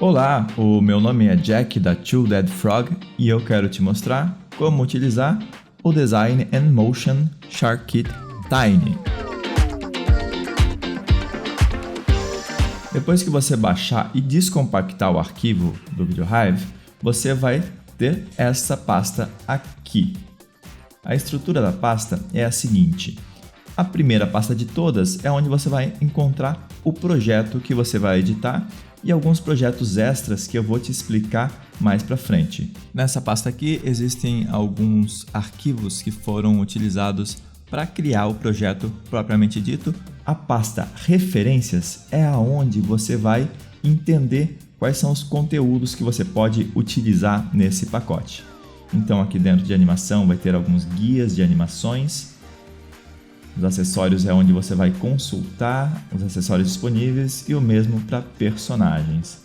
Olá, o meu nome é Jack da Two Dead Frog e eu quero te mostrar como utilizar o Design and Motion SharkKit Tiny. Depois que você baixar e descompactar o arquivo do VideoHive, você vai ter essa pasta aqui. A estrutura da pasta é a seguinte: a primeira pasta de todas é onde você vai encontrar o projeto que você vai editar e alguns projetos extras que eu vou te explicar mais para frente. Nessa pasta aqui existem alguns arquivos que foram utilizados para criar o projeto propriamente dito. A pasta Referências é aonde você vai entender quais são os conteúdos que você pode utilizar nesse pacote. Então aqui dentro de animação vai ter alguns guias de animações. Os acessórios é onde você vai consultar os acessórios disponíveis e o mesmo para personagens.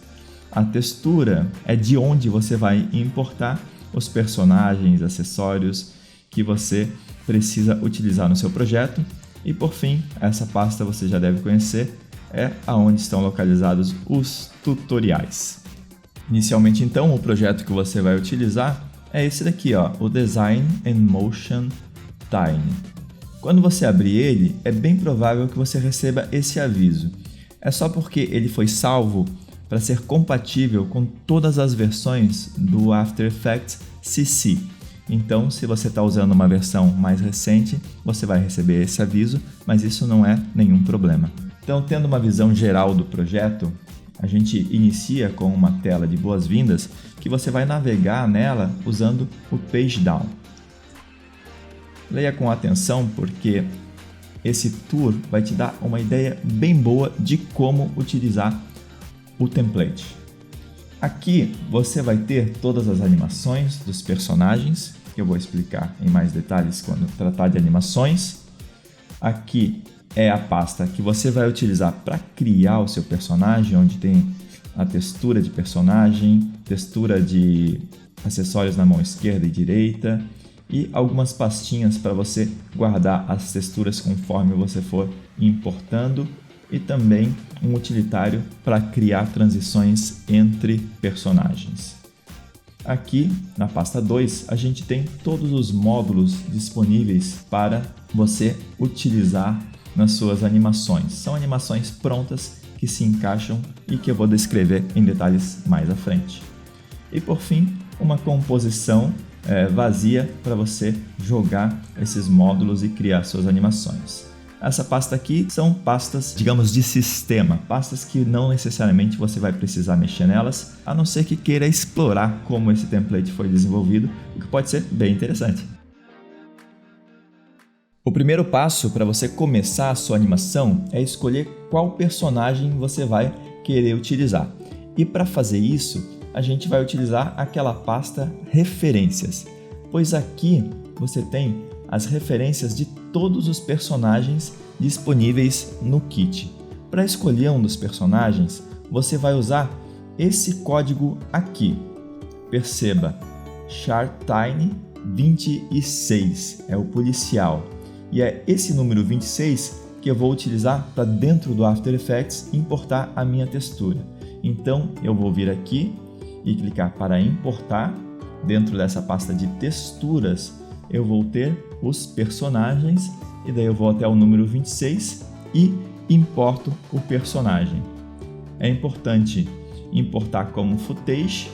A textura é de onde você vai importar os personagens, acessórios que você precisa utilizar no seu projeto. E por fim, essa pasta você já deve conhecer, é aonde estão localizados os tutoriais. Inicialmente então, o projeto que você vai utilizar é esse daqui, o Design and Motion Tiny. Quando você abrir ele, é bem provável que você receba esse aviso. É só porque ele foi salvo para ser compatível com todas as versões do After Effects CC. Então, se você está usando uma versão mais recente, você vai receber esse aviso, mas isso não é nenhum problema. Então, tendo uma visão geral do projeto, a gente inicia com uma tela de boas-vindas que você vai navegar nela usando o Page Down. Leia com atenção porque esse tour vai te dar uma ideia bem boa de como utilizar o template. Aqui você vai ter todas as animações dos personagens, que eu vou explicar em mais detalhes quando tratar de animações. Aqui é a pasta que você vai utilizar para criar o seu personagem, onde tem a textura de personagem, textura de acessórios na mão esquerda e direita, e algumas pastinhas para você guardar as texturas conforme você for importando, e também um utilitário para criar transições entre personagens. Aqui na pasta 2 a gente tem todos os módulos disponíveis para você utilizar nas suas animações. São animações prontas que se encaixam e que eu vou descrever em detalhes mais à frente. E por fim, uma composição vazia para você jogar esses módulos e criar suas animações. Essa pasta aqui são pastas, digamos, de sistema, pastas que não necessariamente você vai precisar mexer nelas, a não ser que queira explorar como esse template foi desenvolvido, o que pode ser bem interessante. O primeiro passo para você começar a sua animação é escolher qual personagem você vai querer utilizar. E para fazer isso, a gente vai utilizar aquela pasta Referências, pois aqui você tem as referências de todos os personagens disponíveis no kit. Para escolher um dos personagens, você vai usar esse código aqui. Perceba, SharkTiny 26 é o policial, e é esse número 26 que eu vou utilizar para dentro do After Effects importar a minha textura. Então eu vou vir aqui e clicar para importar. Dentro dessa pasta de texturas eu vou ter os personagens e daí eu vou até o número 26 e importo o personagem. É importante importar como footage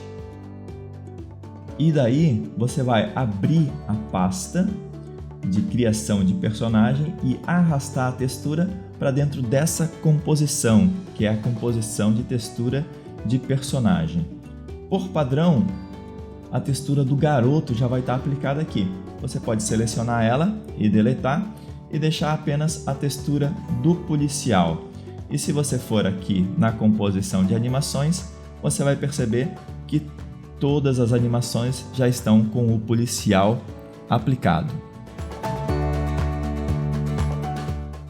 e daí você vai abrir a pasta de criação de personagem e arrastar a textura para dentro dessa composição, que é a composição de textura de personagem. Por padrão, a textura do garoto já vai estar aplicada aqui. Você pode selecionar ela e deletar e deixar apenas a textura do policial. E se você for aqui na composição de animações, você vai perceber que todas as animações já estão com o policial aplicado.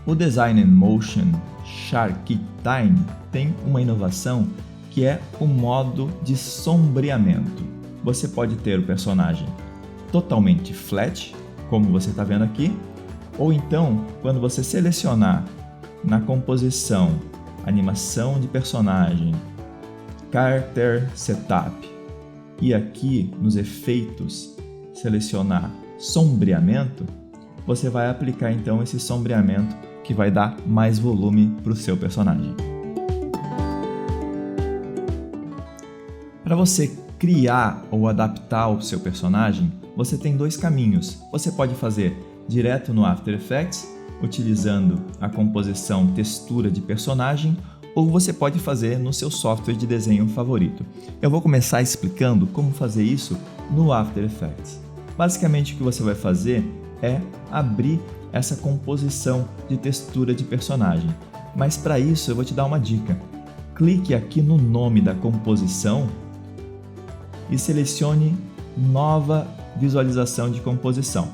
O Design and Motion SharkKit Tiny tem uma inovação que é o modo de sombreamento. Você pode ter o personagem totalmente flat, como você está vendo aqui, ou então, quando você selecionar na composição, animação de personagem, Character Setup e aqui nos efeitos selecionar sombreamento, você vai aplicar então esse sombreamento que vai dar mais volume para o seu personagem. Para você criar ou adaptar o seu personagem, você tem dois caminhos. Você pode fazer direto no After Effects, utilizando a composição textura de personagem, ou você pode fazer no seu software de desenho favorito. Eu vou começar explicando como fazer isso no After Effects. Basicamente o que você vai fazer é abrir essa composição de textura de personagem. Mas para isso eu vou te dar uma dica. Clique aqui no nome da composição e selecione Nova Visualização de Composição.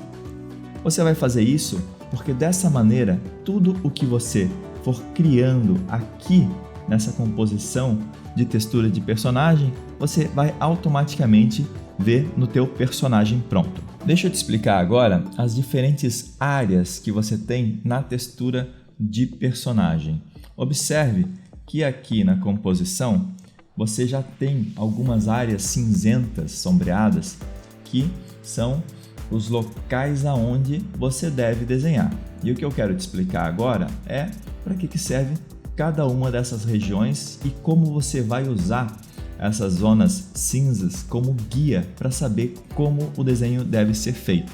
Você vai fazer isso porque dessa maneira tudo o que você for criando aqui nessa composição de textura de personagem, você vai automaticamente ver no teu personagem pronto. Deixa eu te explicar agora as diferentes áreas que você tem na textura de personagem. Observe que aqui na composição você já tem algumas áreas cinzentas sombreadas que são os locais aonde você deve desenhar. E o que eu quero te explicar agora é para que serve cada uma dessas regiões e como você vai usar essas zonas cinzas como guia para saber como o desenho deve ser feito.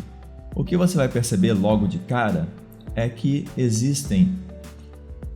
O que você vai perceber logo de cara é que existem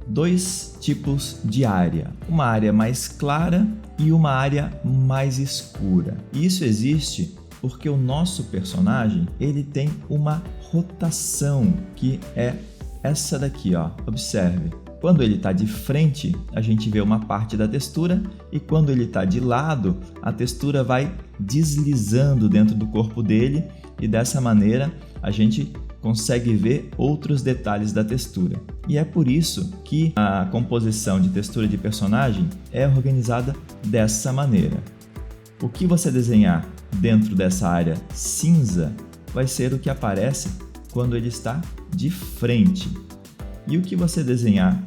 dois tipos de área, uma área mais clara e uma área mais escura. E isso existe porque o nosso personagem ele tem uma rotação que é essa daqui, ó. Observe. Quando ele está de frente, a gente vê uma parte da textura e quando ele está de lado, a textura vai deslizando dentro do corpo dele e dessa maneira a gente consegue ver outros detalhes da textura. E é por isso que a composição de textura de personagem é organizada dessa maneira. O que você desenhar dentro dessa área cinza vai ser o que aparece quando ele está de frente. E o que você desenhar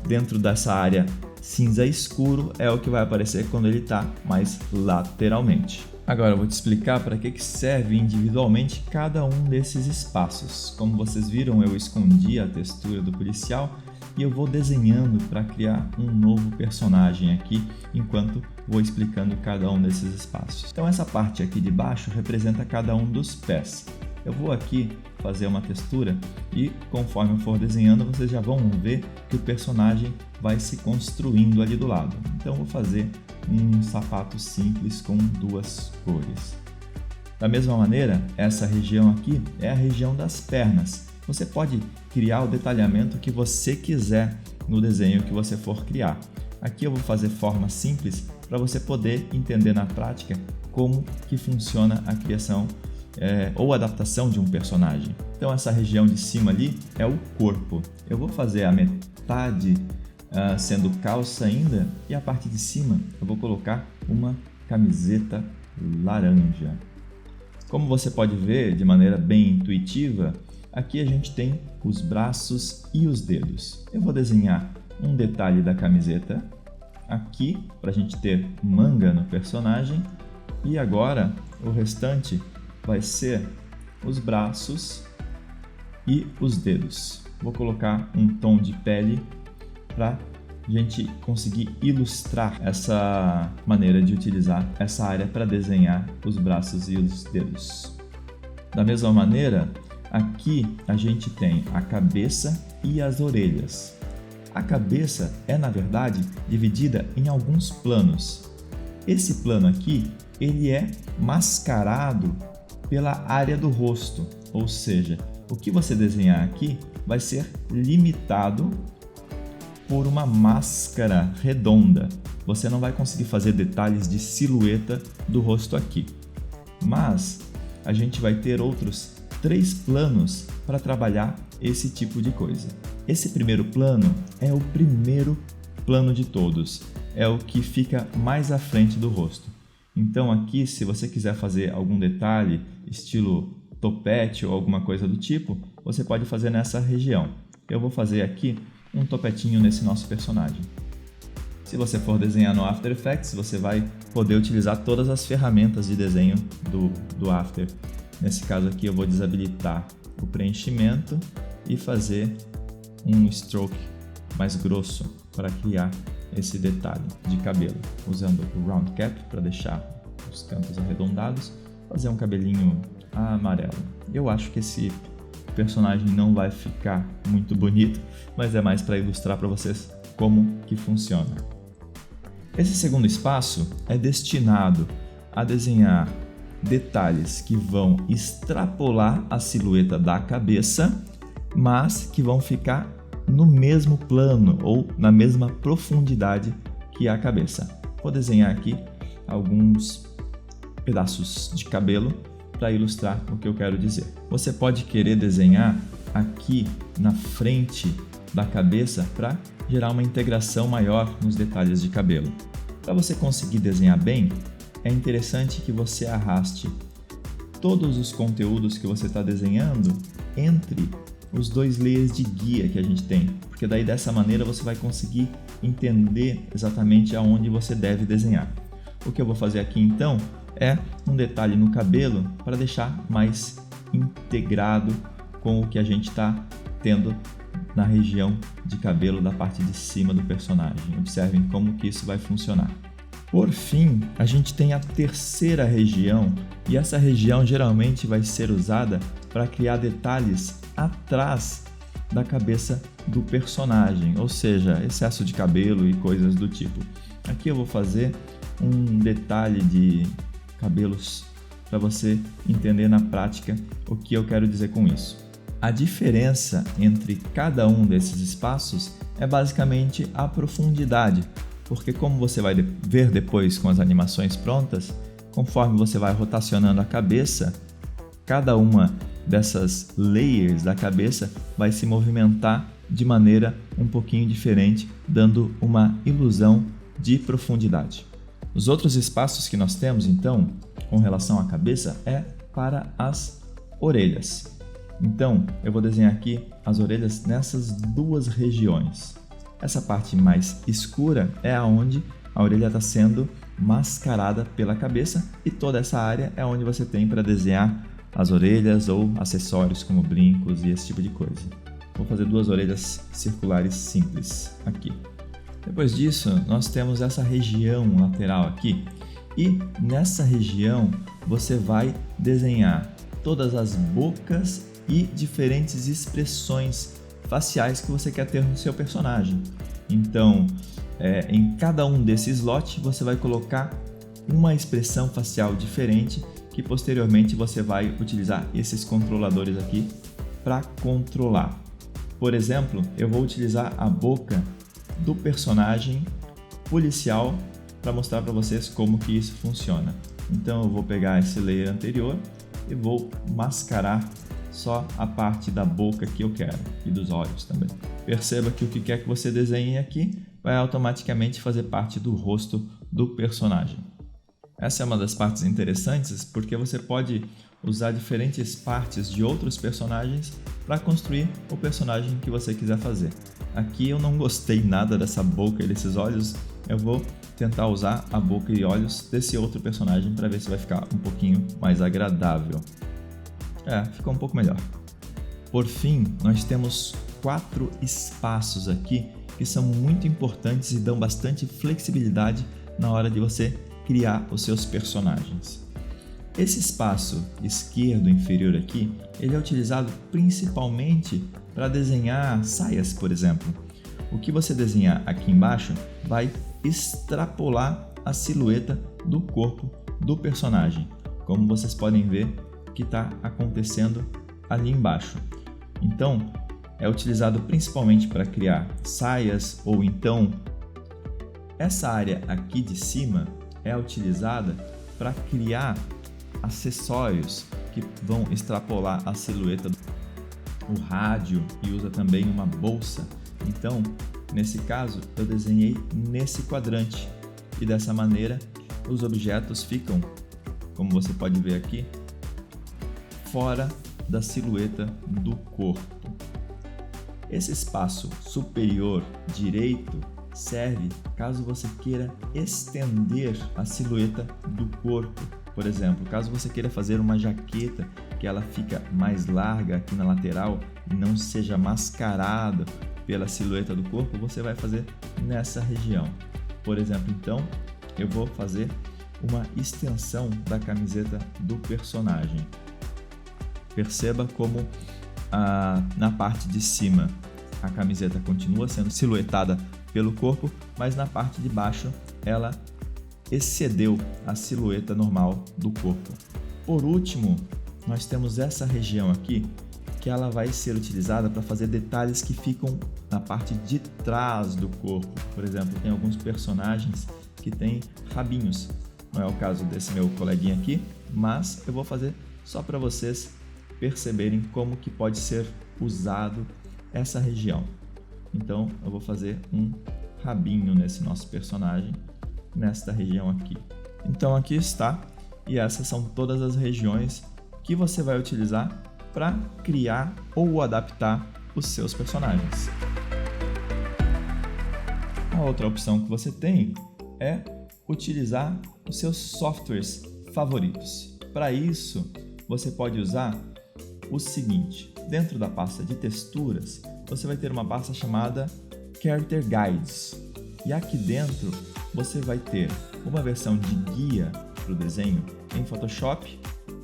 dentro dessa área cinza escuro é o que vai aparecer quando ele está mais lateralmente. Agora eu vou te explicar para que serve individualmente cada um desses espaços. Como vocês viram, eu escondi a textura do policial e eu vou desenhando para criar um novo personagem aqui enquanto vou explicando cada um desses espaços. Então essa parte aqui de baixo representa cada um dos pés. Eu vou aqui fazer uma textura e conforme eu for desenhando vocês já vão ver que o personagem vai se construindo ali do lado. Então eu vou fazer um sapato simples com duas cores. Da mesma maneira, essa região aqui é a região das pernas. Você pode criar o detalhamento que você quiser no desenho que você for criar. Aqui eu vou fazer forma simples para você poder entender na prática como que funciona a criação ou adaptação de um personagem. Então essa região de cima ali é o corpo. Eu vou fazer a metade sendo calça ainda e a parte de cima eu vou colocar uma camiseta laranja. Como você pode ver de maneira bem intuitiva, aqui a gente tem os braços e os dedos. Eu vou desenhar um detalhe da camiseta aqui para a gente ter manga no personagem e agora o restante vai ser os braços e os dedos. Vou colocar um tom de pele para a gente conseguir ilustrar essa maneira de utilizar essa área para desenhar os braços e os dedos. Da mesma maneira, aqui a gente tem a cabeça e as orelhas. A cabeça é, na verdade, dividida em alguns planos. Esse plano aqui, ele é mascarado pela área do rosto, ou seja, o que você desenhar aqui vai ser limitado por uma máscara redonda. Você não vai conseguir fazer detalhes de silhueta do rosto aqui. Mas a gente vai ter outros 3 planos para trabalhar esse tipo de coisa. Esse primeiro plano é o primeiro plano de todos, é o que fica mais à frente do rosto. Então aqui, se você quiser fazer algum detalhe, estilo topete ou alguma coisa do tipo, você pode fazer nessa região. Eu vou fazer aqui um topetinho nesse nosso personagem. Se você for desenhar no After Effects, você vai poder utilizar todas as ferramentas de desenho do After. Nesse caso aqui eu vou desabilitar o preenchimento e fazer um stroke mais grosso para criar esse detalhe de cabelo, usando o Round Cap para deixar os cantos arredondados, fazer um cabelinho amarelo. Eu acho que esse personagem não vai ficar muito bonito, mas é mais para ilustrar para vocês como que funciona. Esse segundo espaço é destinado a desenhar detalhes que vão extrapolar a silhueta da cabeça, mas que vão ficar no mesmo plano ou na mesma profundidade que a cabeça. Vou desenhar aqui alguns pedaços de cabelo para ilustrar o que eu quero dizer. Você pode querer desenhar aqui na frente da cabeça para gerar uma integração maior nos detalhes de cabelo. Para você conseguir desenhar bem, é interessante que você arraste todos os conteúdos que você está desenhando entre os dois layers de guia que a gente tem, porque daí dessa maneira você vai conseguir entender exatamente aonde você deve desenhar. O que eu vou fazer aqui então é um detalhe no cabelo para deixar mais integrado com o que a gente está tendo na região de cabelo da parte de cima do personagem. Observem como que isso vai funcionar. Por fim, a gente tem a terceira região, e essa região geralmente vai ser usada para criar detalhes atrás da cabeça do personagem, ou seja, excesso de cabelo e coisas do tipo. Aqui eu vou fazer um detalhe de cabelos para você entender na prática o que eu quero dizer com isso. A diferença entre cada um desses espaços é basicamente a profundidade, porque como você vai ver depois com as animações prontas, conforme você vai rotacionando a cabeça, cada uma dessas layers da cabeça vai se movimentar de maneira um pouquinho diferente, dando uma ilusão de profundidade. Os outros espaços que nós temos, então, com relação à cabeça, é para as orelhas. Então, eu vou desenhar aqui as orelhas nessas duas regiões. Essa parte mais escura é onde a orelha está sendo mascarada pela cabeça, e toda essa área é onde você tem para desenhar as orelhas ou acessórios como brincos e esse tipo de coisa. Vou fazer duas orelhas circulares simples aqui. Depois disso, nós temos essa região lateral aqui, e nessa região você vai desenhar todas as bocas e diferentes expressões faciais que você quer ter no seu personagem. Então, em cada um desses slots você vai colocar uma expressão facial diferente, que posteriormente você vai utilizar esses controladores aqui para controlar. Por exemplo, eu vou utilizar a boca do personagem policial para mostrar para vocês como que isso funciona. Então eu vou pegar esse layer anterior e vou mascarar só a parte da boca que eu quero e dos olhos também. Perceba que o que quer que você desenhe aqui vai automaticamente fazer parte do rosto do personagem. Essa é uma das partes interessantes, porque você pode usar diferentes partes de outros personagens para construir o personagem que você quiser fazer. Aqui eu não gostei nada dessa boca e desses olhos, eu vou tentar usar a boca e olhos desse outro personagem para ver se vai ficar um pouquinho mais agradável. Ficou um pouco melhor. Por fim, nós temos 4 espaços aqui que são muito importantes e dão bastante flexibilidade na hora de você criar os seus personagens. Esse espaço esquerdo inferior aqui, ele é utilizado principalmente para desenhar saias, por exemplo. O que você desenhar aqui embaixo vai extrapolar a silhueta do corpo do personagem, como vocês podem ver que está acontecendo ali embaixo. Então, é utilizado principalmente para criar saias, ou então essa área aqui de cima é utilizada para criar acessórios que vão extrapolar a silhueta do rádio, e usa também uma bolsa. Então, nesse caso, eu desenhei nesse quadrante, e dessa maneira os objetos ficam, como você pode ver aqui, fora da silhueta do corpo. Esse espaço superior direito serve caso você queira estender a silhueta do corpo. Por exemplo, caso você queira fazer uma jaqueta que ela fica mais larga aqui na lateral e não seja mascarada pela silhueta do corpo, você vai fazer nessa região. Por exemplo, então, eu vou fazer uma extensão da camiseta do personagem. Perceba como na parte de cima a camiseta continua sendo silhuetada pelo corpo, mas na parte de baixo ela excedeu a silhueta normal do corpo. Por último, nós temos essa região aqui, que ela vai ser utilizada para fazer detalhes que ficam na parte de trás do corpo. Por exemplo, tem alguns personagens que têm rabinhos. Não é o caso desse meu coleguinha aqui, mas eu vou fazer só para vocês perceberem como que pode ser usado essa região. Então eu vou fazer um rabinho nesse nosso personagem, nesta região aqui. Então aqui está, e essas são todas as regiões que você vai utilizar para criar ou adaptar os seus personagens. A outra opção que você tem é utilizar os seus softwares favoritos. Para isso, você pode usar o seguinte: dentro da pasta de texturas, você vai ter uma pasta chamada Character Guides. E aqui dentro você vai ter uma versão de guia para o desenho em Photoshop,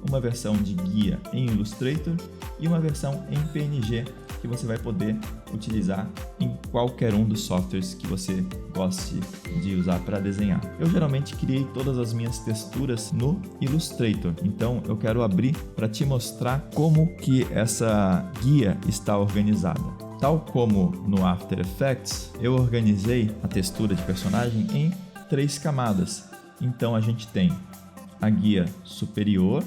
uma versão de guia em Illustrator e uma versão em PNG que você vai poder utilizar em qualquer um dos softwares que você goste de usar para desenhar. Eu geralmente criei todas as minhas texturas no Illustrator, então eu quero abrir para te mostrar como que essa guia está organizada. Tal como no After Effects, eu organizei a textura de personagem em 3 camadas. Então a gente tem a guia superior,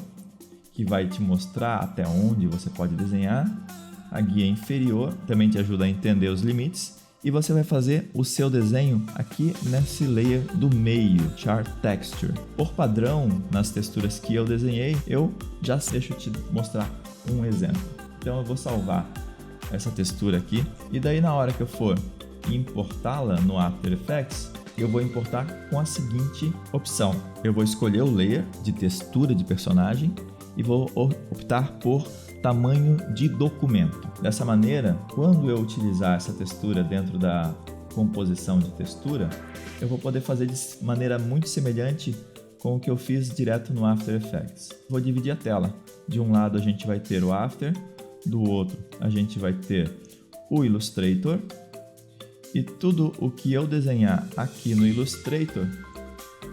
que vai te mostrar até onde você pode desenhar. A guia inferior também te ajuda a entender os limites. E você vai fazer o seu desenho aqui nesse layer do meio, Chart Texture. Por padrão, nas texturas que eu desenhei, eu já deixo te mostrar um exemplo. Então eu vou salvar essa textura aqui, e daí na hora que eu for importá-la no After Effects, eu vou importar com a seguinte opção. Eu vou escolher o layer de textura de personagem e vou optar por tamanho de documento. Dessa maneira, quando eu utilizar essa textura dentro da composição de textura, eu vou poder fazer de maneira muito semelhante com o que eu fiz direto no After Effects. Vou dividir a tela. De um lado a gente vai ter o After, do outro a gente vai ter o Illustrator, e tudo o que eu desenhar aqui no Illustrator,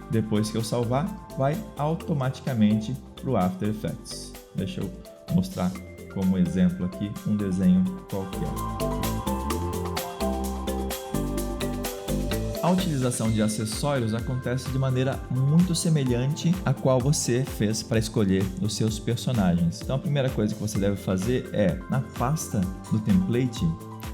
depois que eu salvar, vai automaticamente para o After Effects. Deixa eu mostrar como exemplo aqui um desenho qualquer. A utilização de acessórios acontece de maneira muito semelhante à qual você fez para escolher os seus personagens. Então a primeira coisa que você deve fazer é, na pasta do template,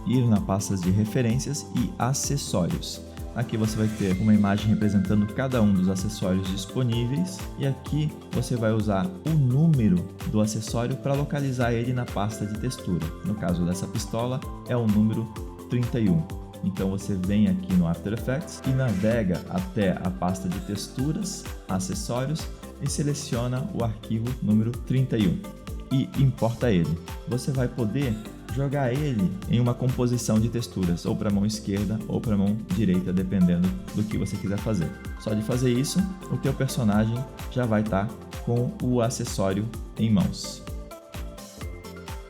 ir na pasta de referências e acessórios. Aqui você vai ter uma imagem representando cada um dos acessórios disponíveis, e aqui você vai usar o número do acessório para localizar ele na pasta de textura. No caso dessa pistola é o número 31. Então você vem aqui no After Effects e navega até a pasta de texturas, acessórios, e seleciona o arquivo número 31 e importa ele. Você vai poder jogar ele em uma composição de texturas, ou para a mão esquerda ou para a mão direita, dependendo do que você quiser fazer. Só de fazer isso, o teu personagem já vai estar com o acessório em mãos.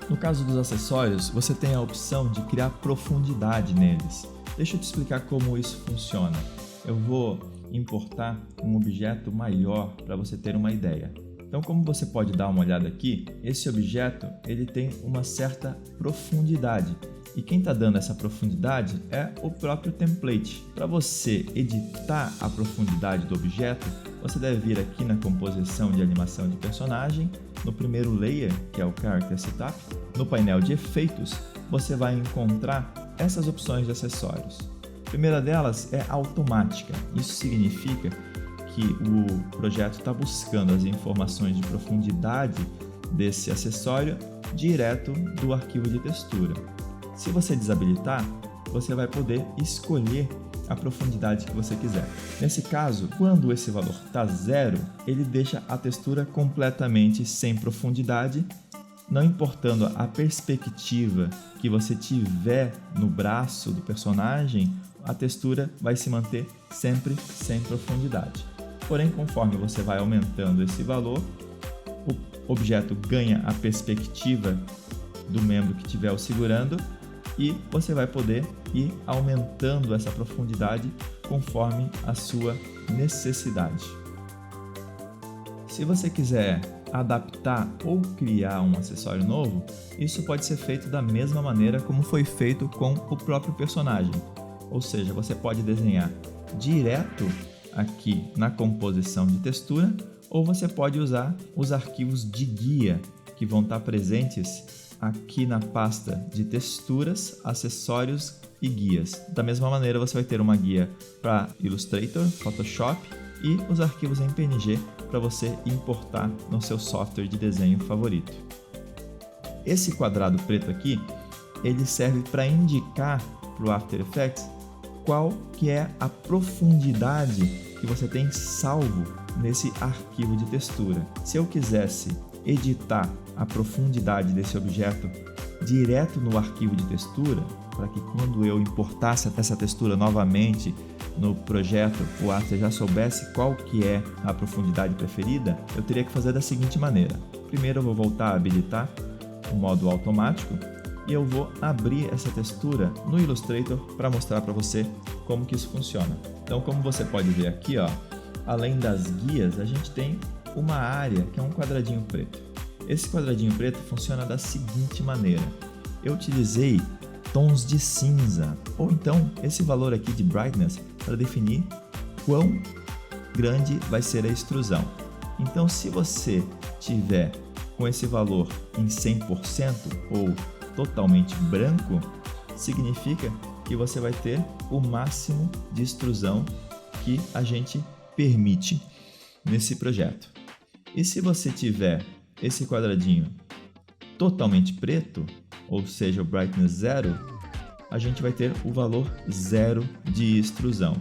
No caso dos acessórios, você tem a opção de criar profundidade neles. Deixa eu te explicar como isso funciona. Eu vou importar um objeto maior para você ter uma ideia. Então, como você pode dar uma olhada aqui, esse objeto ele tem uma certa profundidade. E quem está dando essa profundidade é o próprio template. Para você editar a profundidade do objeto, você deve vir aqui na composição de animação de personagem, no primeiro layer, que é o Character Setup. No painel de efeitos, você vai encontrar essas opções de acessórios. A primeira delas é automática. Isso significa que o projeto está buscando as informações de profundidade desse acessório direto do arquivo de textura. Se você desabilitar, você vai poder escolher a profundidade que você quiser. Nesse caso, quando esse valor está 0, ele deixa a textura completamente sem profundidade, não importando a perspectiva que você tiver no braço do personagem, a textura vai se manter sempre sem profundidade. Porém, conforme você vai aumentando esse valor, o objeto ganha a perspectiva do membro que estiver o segurando e você vai poder ir aumentando essa profundidade conforme a sua necessidade. Se você quiser adaptar ou criar um acessório novo, isso pode ser feito da mesma maneira como foi feito com o próprio personagem. Ou seja, você pode desenhar direto aqui na composição de textura, ou você pode usar os arquivos de guia que vão estar presentes aqui na pasta de texturas, acessórios e guias. Da mesma maneira, você vai ter uma guia para Illustrator, Photoshop e os arquivos em PNG para você importar no seu software de desenho favorito. Esse quadrado preto aqui, ele serve para indicar para o After Effects qual que é a profundidade que você tem salvo nesse arquivo de textura. Se eu quisesse editar a profundidade desse objeto direto no arquivo de textura, para que quando eu importasse essa textura novamente no projeto, o After já soubesse qual que é a profundidade preferida, eu teria que fazer da seguinte maneira. Primeiro eu vou voltar a habilitar o modo automático e eu vou abrir essa textura no Illustrator para mostrar para você como que isso funciona. Então, como você pode ver aqui, ó, além das guias, a gente tem uma área que é um quadradinho preto. Esse quadradinho preto funciona da seguinte maneira. Eu utilizei tons de cinza, ou então esse valor aqui de brightness para definir quão grande vai ser a extrusão. Então, se você tiver com esse valor em 100% ou totalmente branco, significa que você vai ter o máximo de extrusão que a gente permite nesse projeto. E se você tiver esse quadradinho totalmente preto, ou seja, o brightness 0, a gente vai ter o valor 0 de extrusão.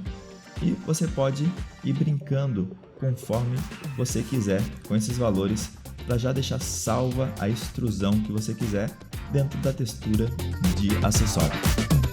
E você pode ir brincando conforme você quiser com esses valores para já deixar salva a extrusão que você quiser dentro da textura de acessório.